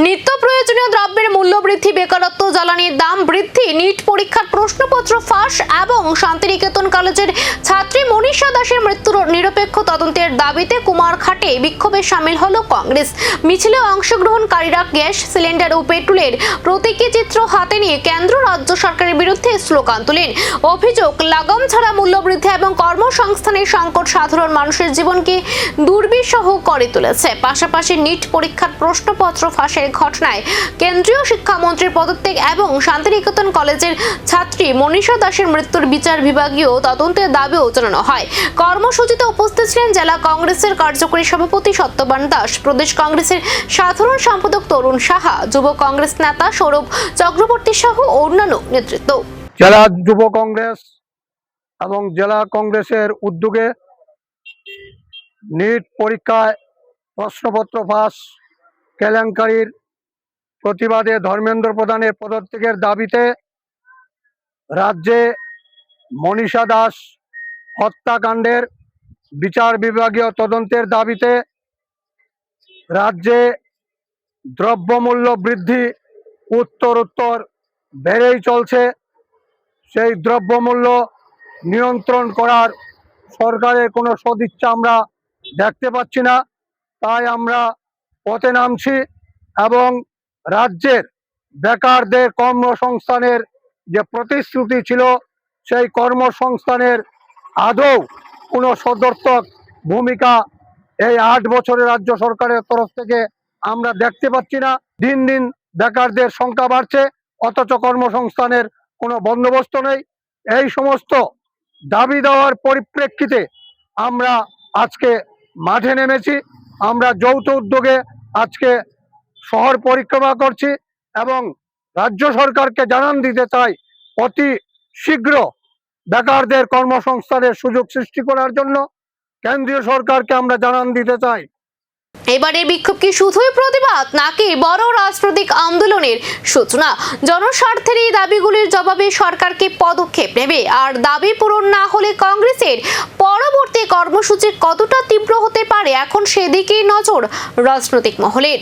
নিত্য প্রয়োজনীয় দ্রব্যের মূল্য বৃদ্ধি, বেকারত্ব, জ্বালানির দাম বৃদ্ধি, নিট পরীক্ষার প্রশ্নপত্র ফাঁস এবং শান্তিনিকেতন কলেজের ছাত্রী মনীষা দাসের মৃত্যুর নিরপেক্ষ তদন্তের দাবিতে কুমারঘাটে বিক্ষোভে সামিল হলো কংগ্রেস। মিছিলে অংশগ্রহণকারীরা গ্যাস সিলিন্ডার ও পেট্রোলের প্রতীকী চিত্র হাতে নিয়ে কেন্দ্র রাজ্য সরকারের বিরুদ্ধে স্লোগান তোলেন। অভিযোগ, লাগাম ছাড়া মূল্য বৃদ্ধি এবং কর্মসংস্থানের সংকট সাধারণ মানুষের জীবনকে দুর্বিষহ করে তুলেছে। পাশাপাশি নিট পরীক্ষার প্রশ্নপত্র ফাঁসের ঘটনায় কেন্দ্রীয় শিক্ষামন্ত্রীর পদত্যাগ এবং শান্তিনিকেতন কলেজের ছাত্রী মনীষা দাসের মৃত্যুর বিচার বিভাগীয় তদন্তের দাবিও জানানো হয়। কর্মসূচিতে উপস্থিত ছিলেন জেলা কংগ্রেসের কার্যকরী সভাপতি সত্যবান দাস, প্রদেশ কংগ্রেসের সাধারণ সম্পাদক তরুণ সাহা, যুব কংগ্রেস নেতা সৌরভ চক্রবর্তী সহ অন্যান্য নেতৃত্ব। জেলা যুব কংগ্রেস এবং জেলা কংগ্রেসের উদ্যোগে নিট পরীক্ষায় প্রশ্নপত্র ফাঁস কেলেঙ্কারির প্রতিবাদে ধর্মেন্দ্র প্রধানের পদত্যাগের দাবিতে রাজ্যে মনীষা দাস হত্যাকাণ্ডের বিচার বিভাগীয় তদন্তের দাবিতে রাজ্যে দ্রব্যমূল্য বৃদ্ধি উত্তরোত্তর বেড়েই চলছে। সেই দ্রব্যমূল্য নিয়ন্ত্রণ করার সরকারের কোনো সদিচ্ছা আমরা দেখতে পাচ্ছি না। তাই আমরা পথে নামছি এবং রাজ্যের বেকারদের কর্মসংস্থানের যে প্রতিশ্রুতি ছিল সেই কর্মসংস্থানের আদৌ কোনো সদর্থক ভূমিকা এই 8 বছরের রাজ্য সরকারের তরফ থেকে আমরা দেখতে পাচ্ছি না। দিন দিন বেকারদের সংখ্যা বাড়ছে, অথচ কর্মসংস্থানের কোনো বন্দোবস্ত নেই। এই সমস্ত দাবি দেওয়ার পরিপ্রেক্ষিতে আমরা আজকে মাঠে নেমেছি। আমরা যৌথ উদ্যোগে আজকে শহর পরিক্রমা করছি এবং রাজ্য সরকারকে জানান দিতে চাই অতি শীঘ্র বেকারদের কর্মসংস্থানের সুযোগ সৃষ্টি করার জন্য কেন্দ্রীয় সরকারকে আমরা জানান দিতে চাই। এবারের বিক্ষোভ কি শুধুই প্রতিবাদ নাকি বড় রাজনৈতিক আন্দোলনের সূচনা? জনস্বার্থের এই দাবিগুলির জবাবে সরকারকে পদক্ষেপ নেবে, আর দাবি পূরণ না হলে কংগ্রেসের পরবর্তী কর্মসূচি কতটা তীব্র হতে পারে এখন সেদিকেই নজর রাজনৈতিক মহলের।